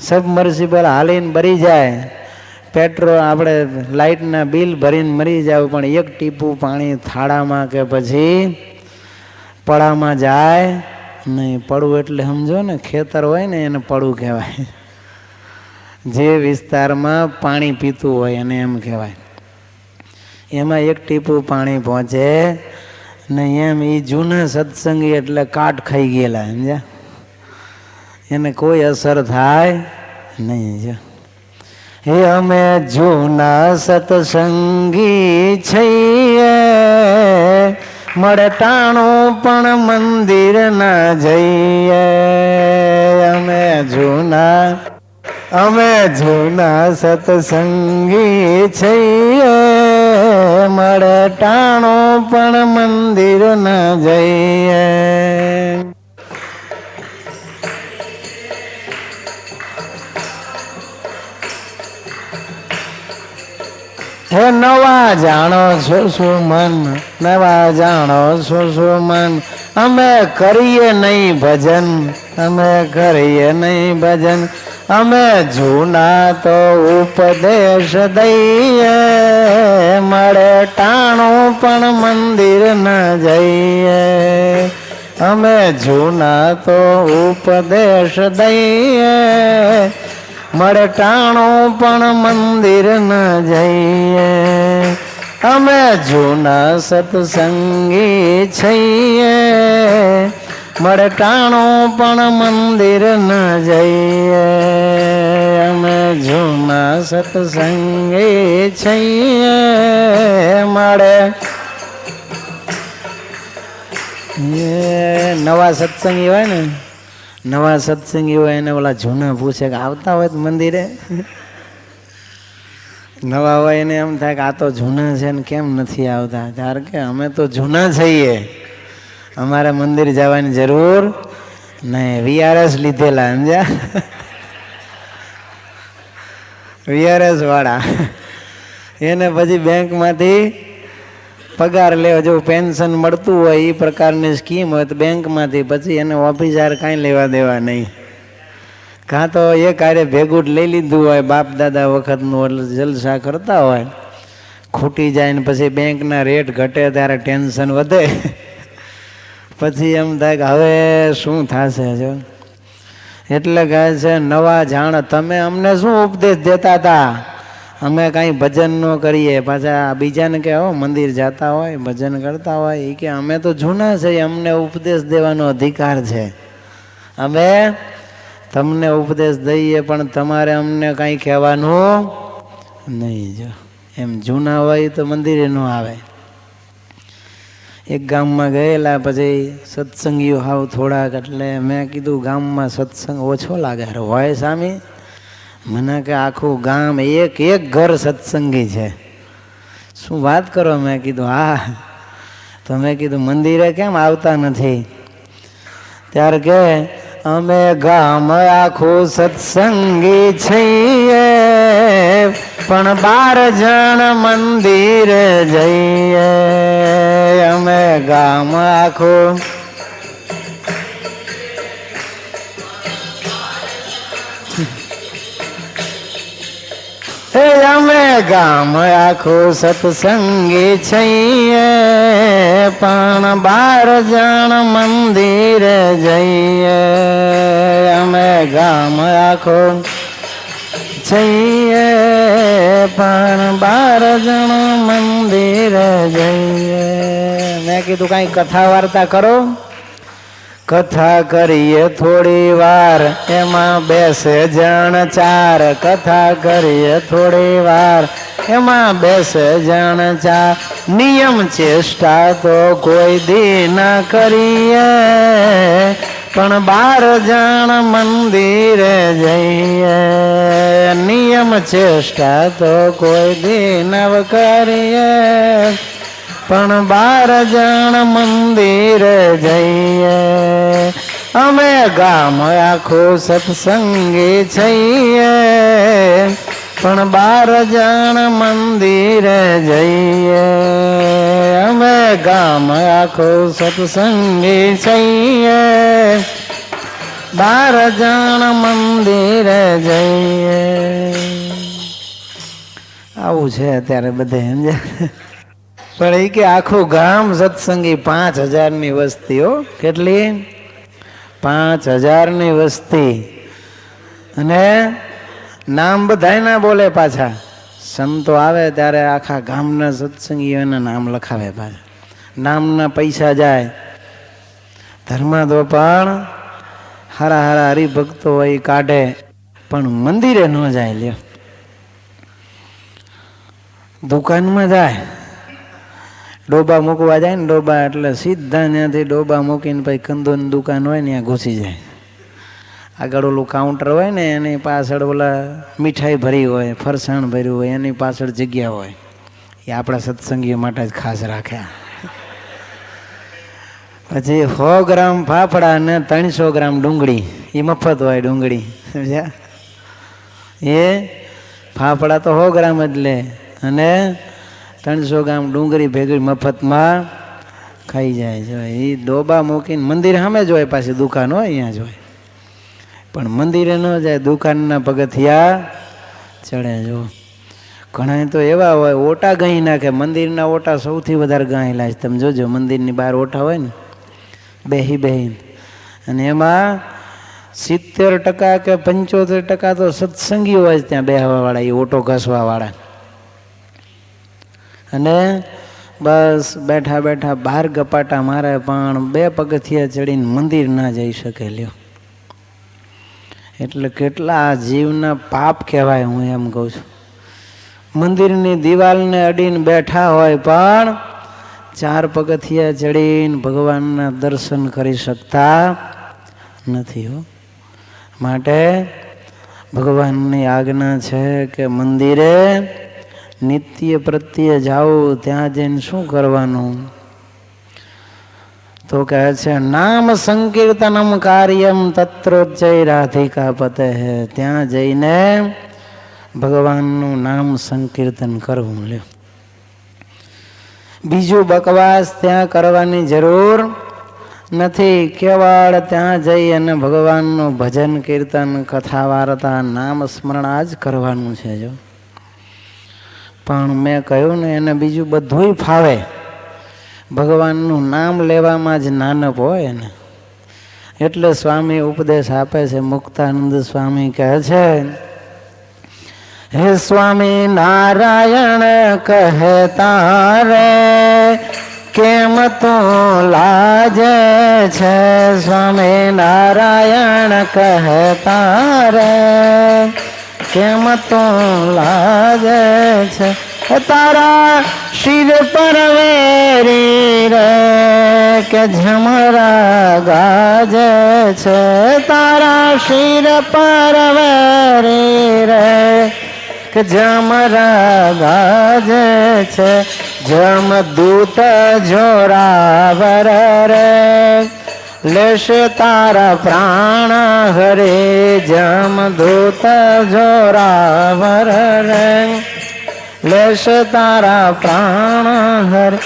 સબમર્સિબલ હાલીને ભરી જાય, પેટ્રોલ આપણે લાઇટના બિલ ભરીને મરી જાવ, પણ એક ટીપું પાણી થાળામાં કે પછી પડામાં જાય નહીં. પડવું એટલે સમજો ને, ખેતર હોય ને એને પડવું કહેવાય. જે વિસ્તારમાં પાણી પીતું હોય એને એમ કહેવાય. એમાં એક ટીપું પાણી પહોંચે ને એમ એ જૂના સત્સંગી એટલે કાટ ખાઈ ગયેલા, સમજ્યા? એને કોઈ અસર થાય નહીં. હે અમે જૂના સત્સંગી છીએ, મળે ટાણું પણ મંદિર ના જઈએ. અમે જૂના સત્સંગી છીએ, મળે ટાણું પણ મંદિર ના જઈએ. હે નવા જાણો છો શું મન, નવા જાણો છો શું મન, અમે કરીએ નહીં ભજન, અમે કરીએ નહીં ભજન, અમે જૂના તો ઉપદેશ દઈએ, મળે ટાણું પણ મંદિર ન જઈએ. અમે જૂના તો ઉપદેશ દઈએ, મળે ટાણું પણ મંદિર ન જઈએ. અમે જૂના સત્સંગી છીએ, મળે ટાણું પણ મંદિર ન જઈએ. અમે જૂના સત્સંગી છીએ, મળે નવા સત્સંગી હોય ને, નવા સત્સંગી હોય એને ઓલા જૂના પૂછે કે આવતા હોય તો મંદિરે? નવા હોય એને એમ થાય કે આ તો જૂના છે ને કેમ નથી આવતા? ત્યારે કે અમે તો જૂના છીએ, અમારે મંદિર જવાની જરૂર નહીં. VRS લીધેલા, સમજ્યા? VRS વાળા એને પછી બેંકમાંથી પગાર લેવો, જો પેન્શન મળતું હોય એ પ્રકારની સ્કીમ હોય તો બેંકમાંથી, પછી એને ઓફિસર કાંઈ લેવા દેવા નહીં. કાં તો એ કાર્ય ભેગું લઈ લીધું હોય, બાપ દાદા વખતનું જલસા કરતા હોય, ખૂટી જાય ને પછી બેંકના રેટ ઘટે ત્યારે ટેન્શન વધે, પછી એમ થાય કે હવે શું થશે. જો એટલે કહે છે નવા જાણ, તમે અમને શું ઉપદેશ દેતા હતા? અમે કાંઈ ભજન ન કરીએ, પાછા બીજાને કે મંદિર જતા હોય ભજન કરતા હોય, એ કે અમે તો જૂના છે, અમને ઉપદેશ દેવાનો અધિકાર છે, અમે તમને ઉપદેશ દઈએ પણ તમારે અમને કાંઈ કહેવાનું નહીં. જો એમ જૂના હોય તો મંદિરે ન આવે. એક ગામમાં ગયેલા, પછી સત્સંગીઓ હાવ થોડાક, એટલે મેં કીધું ગામમાં સત્સંગ ઓછો લાગે. હોય સ્વામી? મને કે આખું ગામ એક એક ઘર સત્સંગી છે. શું વાત કરો? મેં કીધું હા. તો મેં કીધું મંદિરે કેમ આવતા નથી? ત્યારે કે અમે ગામ આખું સત્સંગી છીએ, પણ 12 જણ મંદિરે જઈએ. અમે ગામ આખું અમે ગામ આખું સત્સંગી છીએ, પણ 12 જણ મંદિરે જઈએ. અમે ગામ આખું છીએ, પણ 12 જણ મંદિરે જઈએ. મેં કીધું કાંઈ કથા વાર્તા કરો. કથા કરીએ થોડી વાર, એમાં બેસે જણ 4. કથા કરીએ થોડી વાર, એમાં બેસે જણ 4. નિયમ ચેષ્ટા તો કોઈ દી ના કરીએ, પણ 12 જણ મંદિરે જઈએ. નિયમ ચેષ્ટા તો કોઈ દી ન કરીએ, પણ 12 જણ મંદિરે જઈએ. અમે ગામ આખું સત્સંગી છીએ, પણ 12 જણ મંદિરે જઈએ. અમે ગામ આખું સત્સંગી છીએ, 12 જણ મંદિરે જઈએ. આવું છે અત્યારે બધે સમજ્યા. પણ એ કે આખું ગામ સત્સંગી. 5000ની વસ્તી. કેટલી? 5000ની વસ્તી. અને નામ બધાય ના બોલે. પાછા સંતો આવે ત્યારે આખા ગામના સત્સંગીઓના નામ લખાવે. પાછા નામના પૈસા જાય. ધર્માદો પણ હારા હારા હરિભક્તો હોય કાઢે, પણ મંદિરે ન જાય. લ્યો, દુકાનમાં જાય. ડોબા મૂકવા જાય ને, ડોબા એટલે સીધા ત્યાંથી ડોબા મૂકીને પછી કંદોની દુકાન હોય ને ત્યાં ઘૂસી જાય. આગળ ઓલું કાઉન્ટર હોય ને, એની પાછળ ઓલા મીઠાઈ ભરી હોય, ફરસાણ ભર્યું હોય, એની પાછળ જગ્યા હોય. એ આપણા સત્સંગીઓ માટે જ ખાસ રાખ્યા. પછી 100 ગ્રામ ફાફડા ને 300 ગ્રામ ડુંગળી, એ મફત હોય. ડુંગળી સમજ્યા? એ ફાફડા તો 100 ગ્રામ જ લે, અને 300 ગ્રામ ડુંગળી ભેગી મફતમાં ખાઈ જાય. જો એ ડોબા મૂકીને મંદિર સામે જ હોય. પાછી દુકાન હોય અહીંયા જ હોય, પણ મંદિરે ન જાય. દુકાનના પગથિયા ચડે. જો ઘણા તો એવા હોય ઓટા ગાઈ નાખે. મંદિરના ઓટા સૌથી વધારે ગાયેલા છે. તમે જોજો, મંદિરની બહાર ઓટા હોય ને બેહી, અને એમાં 70% કે 75% તો સત્સંગી હોય છે ત્યાં બેહવાવાળા, એ ઓટો ઘસવાવાળા. અને બસ બેઠા બેઠા બહાર ગપાટા મારે, પણ 2 પગથિયા ચડીને મંદિર ના જઈ શકે. લ્યો, એટલે કેટલા જીવના પાપ કહેવાય. હું એમ કહું છું, મંદિરની દિવાલને અડીને બેઠા હોય, પણ 4 પગથિયા ચડીને ભગવાનના દર્શન કરી શકતા નથી. માટે ભગવાનની આજ્ઞા છે કે મંદિરે નિત્ય પ્રત્યે જાઓ. ત્યાં જઈને શું કરવાનું? તો કહે છે નામ સંકીર્તનમ કાર્યમ તત્રોજ્જય રાધિકા પતે. ત્યાં જઈને ભગવાનનું નામ સંકીર્તન કરવું. લ્યો, બીજું બકવાસ ત્યાં કરવાની જરૂર નથી. કેવળ ત્યાં જઈ અને ભગવાનનું ભજન કીર્તન કથા વાર્તા નામ સ્મરણ આ જ કરવાનું છે. જો પણ મેં કહ્યું ને, એને બીજું બધુંય ફાવે, ભગવાનનું નામ લેવામાં જ નાનપ હોય ને. એટલે સ્વામી ઉપદેશ આપે છે. મુક્તાનંદ સ્વામી કહે છે, હે સ્વામી નારાયણ કહેતા રે કેમ તું લાજે છે, સ્વામી નારાયણ કહેતા રે કેમ તું લાજે છે, તારા શિર પર વેરી રે કે ઝમરા ગાજે છે, તારા શિર પર વેરી રે કે ઝમરા ગાજે છે, જમદૂત જોરાવર રે લેશે તારા પ્રાણ હરે, જમદૂત જોરાવર રે લેશે તારા પ્રાણ હરે,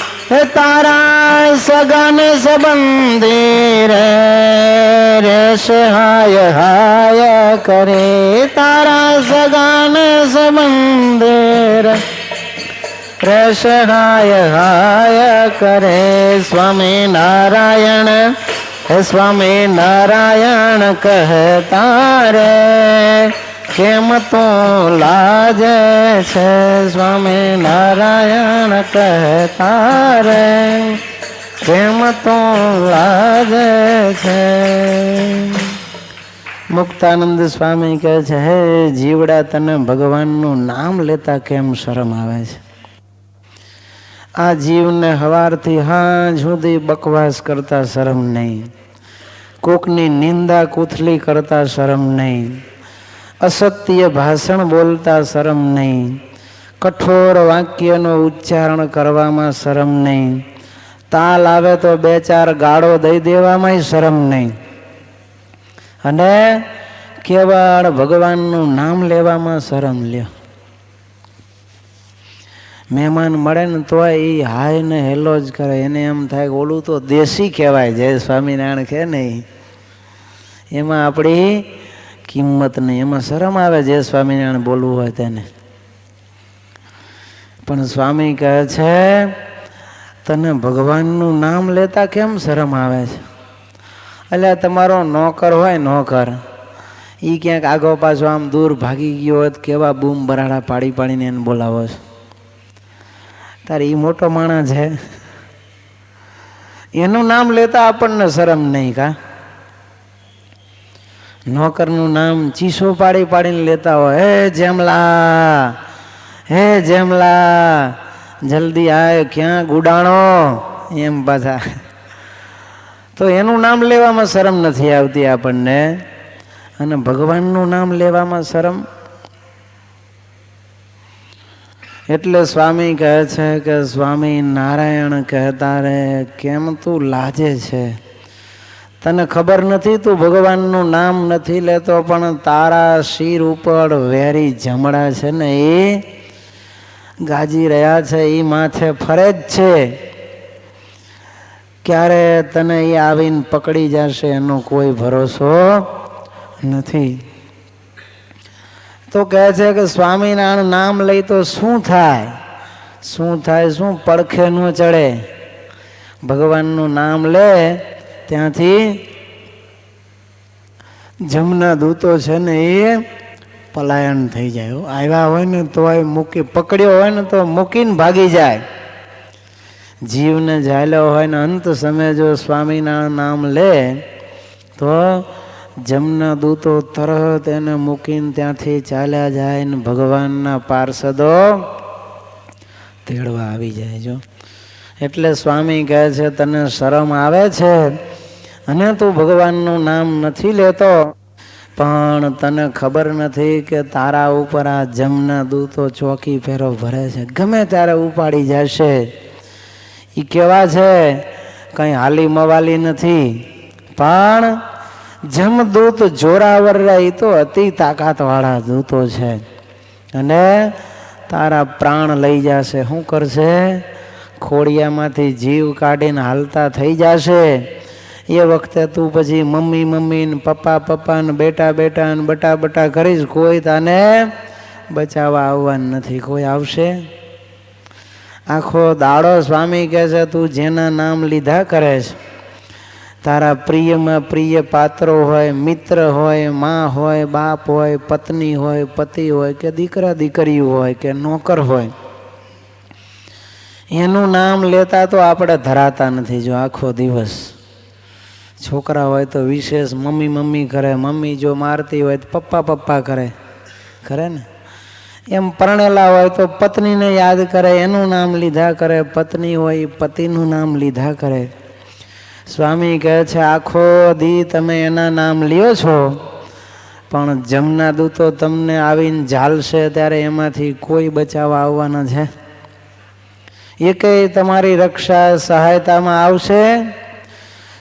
તારા સગન સંબંધી રે રેશે હાય હાય કરે, તારા સગન સંબંધી રે રેશે હાય હાય કરે, સ્વામી નારાયણ હે સ્વામી નારાયણ કહેતા રે કેમ તું લાજે છે, સ્વામી નારાયણ કહેતા રે કેમ તું લાજે છે. મુક્તાનંદ સ્વામી કહે છે, હે જીવડા તને ભગવાનનું નામ લેતા કેમ શરમ આવે છે. આ જીવને હવારથી હાંજ સુધી બકવાસ કરતા શરમ નહીં, કોકની નિંદા કુથલી કરતા શરમ નહીં, અસત્ય ભાષણ બોલતા શરમ નહીં, કઠોર વાક્યનો ઉચ્ચારણ કરવામાં શરમ નહીં, તાલ આવે તો બે ચાર ગાળો દઈ દેવામાં શરમ નહીં, અને કેવળ ભગવાનનું નામ લેવામાં શરમ લ્યો. મહેમાન મળે ને તો એ હાય ને હેલો જ કરે, એને એમ થાય ઓલું તો દેશી કહેવાય, જય સ્વામિનારાયણ કહે નહીં, એમાં આપણી કિંમત નહીં, એમાં શરમ આવે જય સ્વામિનારાયણ બોલવું હોય તેને. પણ સ્વામી કહે છે તને ભગવાનનું નામ લેતા કેમ શરમ આવે છે. એટલે તમારો નોકર હોય, નોકર એ ક્યાંક આગો પાછો આમ દૂર ભાગી ગયો હોય તો કેવા બૂમ બરાડા પાડી પાડીને એને બોલાવો છો. તારે એ મોટો માણસ છે, એનું નામ લેતા આપણને શરમ નહીં કા. નોકરનું નામ ચીસો પાડી પાડીને લેતા હોય, હે જેમલા, હે જેમલા જલ્દી આય, ક્યાં ગુડાણો, એમ પાછા. તો એનું નામ લેવામાં શરમ નથી આવતી આપણને, અને ભગવાનનું નામ લેવામાં શરમ. એટલે સ્વામી કહે છે કે સ્વામી નારાયણ કહેતા રે કેમ તું લાજે છે, તને ખબર નથી તું ભગવાનનું નામ નથી લેતો, પણ તારા શિર ઉપર વેરી જમડા છે ને એ ગાજી રહ્યા છે, એ માથે ફરે જ છે. ક્યારે તને એ આવીને પકડી જશે એનો કોઈ ભરોસો નથી. તો કહે છે કે સ્વામિનારાયણ નામ લઈ તો શું થાય, શું થાય, શું પડખે ન ચડે. ભગવાનનું નામ લે ત્યાંથી જમના દૂતો છે ને એ પલાયન થઈ જાય. આવ્યા હોય ને તો મૂકી, પકડ્યો હોય ને તો મૂકીને ભાગી જાય. જીવને ઝાલ્યો હોય ને અંત સમય જો સ્વામિનારાયણ નામ લે તો જમના દૂતો તરત એને મૂકીને ત્યાંથી ચાલ્યા જાય ને ભગવાનના પાર્ષદો તેડવા આવી જાય. જો એટલે સ્વામી કહે છે તને શરમ આવે છે અને તું ભગવાનનું નામ નથી લેતો, પણ તને ખબર નથી કે તારા ઉપર આ જમના દૂતો ચોકી ફેરો ભરે છે, ગમે ત્યારે ઉપાડી જશે. એ કેવા છે, કંઈ હાલી મવાલી નથી, પણ જમદૂત જોરાવર એ તો અતિ તાકાતવાળા દૂતો છે, અને તારા પ્રાણ લઈ જશે. શું કરશે? ખોડિયામાંથી જીવ કાઢીને હાલતા થઈ જશે. એ વખતે તું પછી મમ્મી મમ્મી ને પપ્પા પપ્પા ને બેટા બેટા ને બટા બટા કરીશ, કોઈ તને બચાવવા આવવાનું નથી. કોઈ આવશે? આખો દાડો સ્વામી કહે છે તું જેના નામ લીધા કરે છે, તારા પ્રિયમાં પ્રિય પાત્રો હોય, મિત્ર હોય, માં હોય, બાપ હોય, પત્ની હોય, પતિ હોય, કે દીકરા દીકરીઓ હોય, કે નોકર હોય, એનું નામ લેતા તો આપણે ધરાતા નથી. જો આખો દિવસ છોકરા હોય તો વિશેષ મમ્મી મમ્મી કરે, મમ્મી જો મારતી હોય તો પપ્પા પપ્પા કરે, કરે ને. એમ પરણેલા હોય તો પત્નીને યાદ કરે, એનું નામ લીધા કરે, પત્ની હોય પતિનું નામ લીધા કરે. સ્વામી કહે છે આખો દી તમે એના નામ લ્યો છો, પણ જમના દૂતો તમને આવીને ઝાલશે ત્યારે એમાંથી કોઈ બચાવવા આવવાના છે? એકેય તમારી રક્ષા સહાયતામાં આવશે?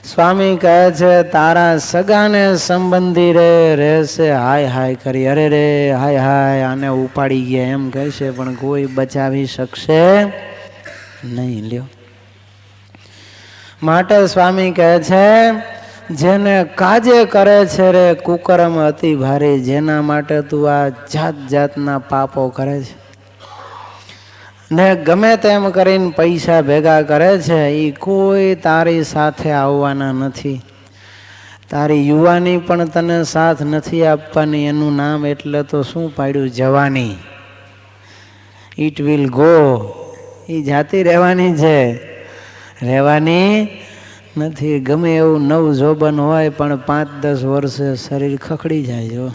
સ્વામી કહે છે તારા સગાને સંબંધી રહેશે હાય હાય કરી, અરે રે હાય હાય આને ઉપાડી ગયા એમ કહેશે, પણ કોઈ બચાવી શકશે નહીં. લ્યો, માટે સ્વામી કહે છે જેને કાજે કરે છે રે કુકર્મ અતિ ભારે, જેના માટે તું આ જાત જાતના પાપો કરે છે ને ગમે તેમ કરીને પૈસા ભેગા કરે છે, એ કોઈ તારી સાથે આવવાના નથી. તારી યુવાની પણ તને સાથ નથી આપવાની. એનું નામ એટલે તો શું પાડ્યું? જવાની. It will go. એ જાતી રહેવાની છે, રહેવાની નથી. ગમે એવું નવ જોબન હોય પણ 5-10 વર્ષે શરીર ખખડી જાય. જો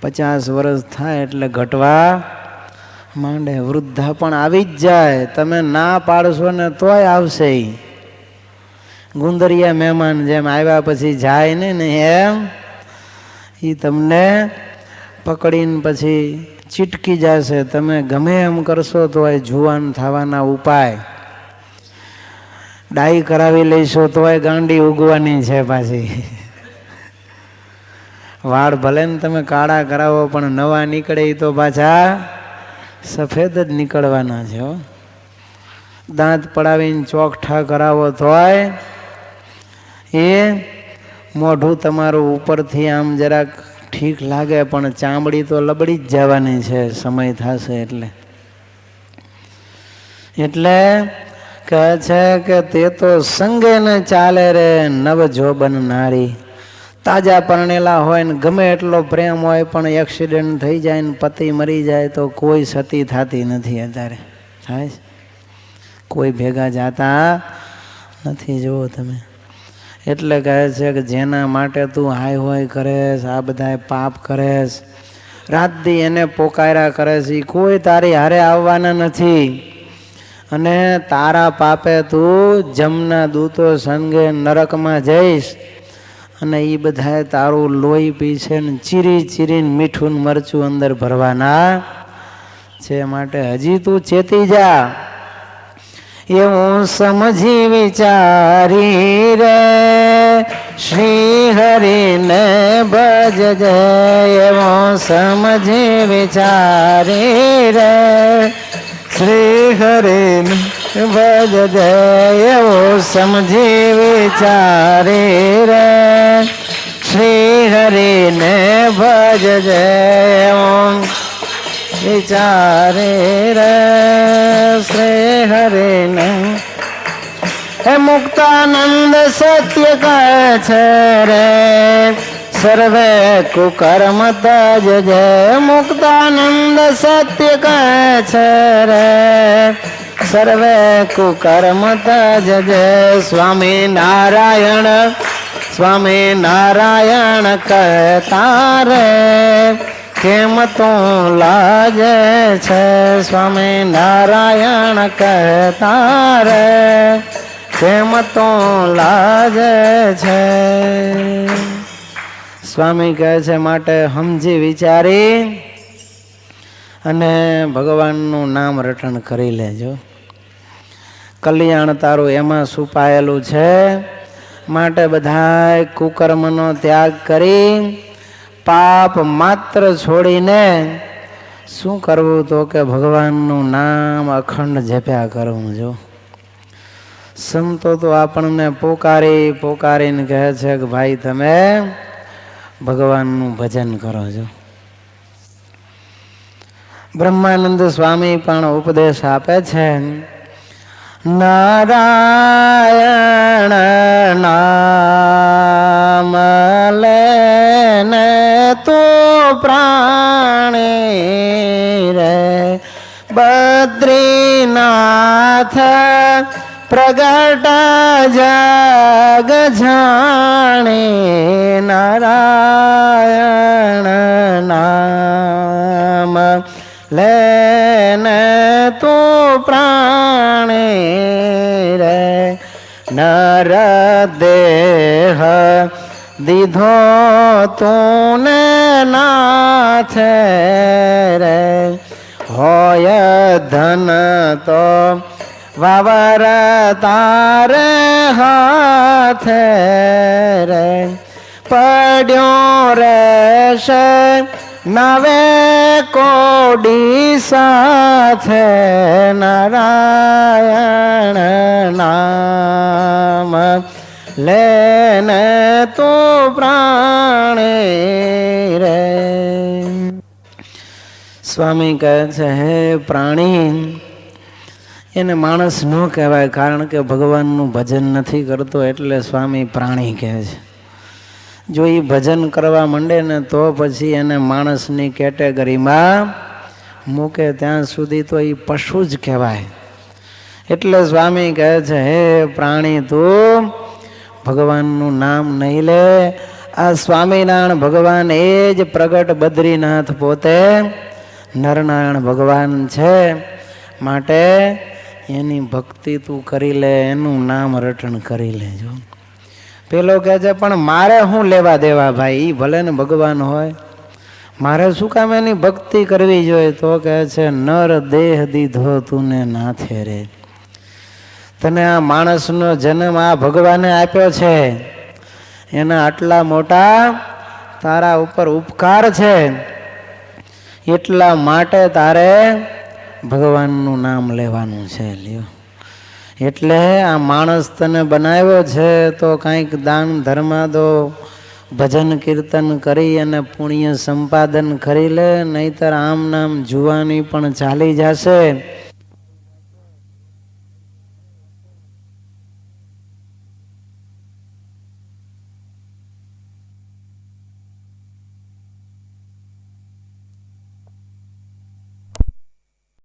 50 વર્ષ થાય એટલે ઘટવા માંડે. વૃદ્ધા પણ આવી જ જાય. તમે ના પાડશો ને તોય આવશે. ગુંદરિયા મહેમાન જેમ આવ્યા પછી જાય ને એમ એ તમને પકડીને પછી ચીટકી જશે. તમે ગમે એમ કરશો તોય જુવાન થવાના ઉપાય, ડાઈ કરાવી લઈશો તોય ગાંડી ઉગવાની છે પાછી. વાળ ભલે ને તમે કાળા કરાવો પણ નવા નીકળે તો પાછા સફેદ જ નીકળવાના છે. દાંત પડાવીને ચોકઠા કરાવો તોય એ મોઢું તમારું ઉપરથી આમ જરાક ઠીક લાગે પણ ચામડી તો લબડી જ જવાની છે સમય થશે એટલે. એટલે કહે છે કે તે તો સંગે ને ચાલે રે નવ જોબન નારી. તાજા પરણેલા હોય ને ગમે એટલો પ્રેમ હોય પણ એક્સિડન્ટ થઈ જાય ને પતિ મરી જાય તો કોઈ સતી થતી નથી. અત્યારે થાય છે, કોઈ ભેગા જાતા નથી. જુઓ તમે. એટલે કહે છે કે જેના માટે તું હાય હોય કરેશ, આ બધા પાપ કરેશ, રાત દી એને પોકાર્યા કરે છે, કોઈ તારી હારે આવવાના નથી. અને તારા પાપે તું જમના દૂતો સંગે નરકમાં જઈશ. અને એ બધા તારું લોહી પીશે ને ચીરી ચીરીને મીઠું મરચું અંદર ભરવાના છે. માટે હજી તું ચેતી જા. એવું સમજી વિચારી રે શ્રી હરિને ભજજે. એવું સમજી વિચારી રે શ્રી હરિને ભજજે. એવું સમજી વિચારી રે શ્રી હરિને ભજજે. એવું વિચારે રે શ્રી હરિને. હે મુક્તાનંદ સત્ય કહે છે રે સર્વે કુકર્મ તજજે. મુક્તાનંદ સત્ય કહે છે રે સર્વે કુકર્મ તજજે. સ્વામી નારાયણ સ્વામી નારાયણ કહેતા રે કેમ તું લાજે છે. સ્વામી નારાયણ કહેતા રે કેમ તું લાજે છે. સ્વામી કહે છે માટે સમજી વિચારી અને ભગવાનનું નામ રટણ કરી લેજો. કલ્યાણ તારું એમાં છુપાયેલું છે. માટે બધાય કુકર્મનો ત્યાગ કરી પાપ માત્ર છોડીને શું કરવું? તો કે ભગવાનનું નામ અખંડ જપ્યા કરવું. જો સંતો તો આપણને પોકારી પોકારીને કહે છે કે ભાઈ તમે ભગવાનનું ભજન કરો છો. બ્રહ્માનંદ સ્વામી પણ ઉપદેશ આપે છે નારાયણ નામ લેને તું પ્રાણી રે બદ્રીનાથ પ્રગટ જગ જાણે નારાયણ નામ લેને તું પ્રાણી રે નર દેહ દીધો તુને નાથ રે હોય ધન તો વાવર તારે હાથ રે પડ્યો રહેશે નવે કોડી સાથે નારાયણ નામ લેને તું પ્રાણી રે. સ્વામી કહે છે હે પ્રાણી, એને માણસ ન કહેવાય, કારણ કે ભગવાનનું ભજન નથી કરતો એટલે સ્વામી પ્રાણી કહે છે. જો એ ભજન કરવા માંડે ને તો પછી એને માણસની કેટેગરીમાં મૂકે, ત્યાં સુધી તો એ પશુ જ કહેવાય. એટલે સ્વામી કહે છે હે પ્રાણી, તું ભગવાનનું નામ નહીં લે. આ સ્વામિનારાયણ ભગવાન એ જ પ્રગટ બદ્રીનાથ પોતે નરનારાયણ ભગવાન છે. માટે એની ભક્તિ તું કરી લે, એનું નામ રટણ કરી લેજો. પેલો કહે છે પણ મારે શું લેવા દેવા ભાઈ, એ ભલે ને ભગવાન હોય, મારે શું કામ એની ભક્તિ કરવી જોઈએ? તો કહે છે નર દેહ દીધો તુને નાથે રે. તને આ માણસનો જન્મ આ ભગવાને આપ્યો છે, એના આટલા મોટા તારા ઉપર ઉપકાર છે, એટલા માટે તારે ભગવાનનું નામ લેવાનું છે. લ્યો, એટલે આ માણસ તને બનાવ્યો છે તો કંઈક દાન ધર્મ દો, ભજન કીર્તન કરી અને પુણ્ય સંપાદન કરી લે, નહીતર આમ નામ જુવાની પણ ચાલી જશે.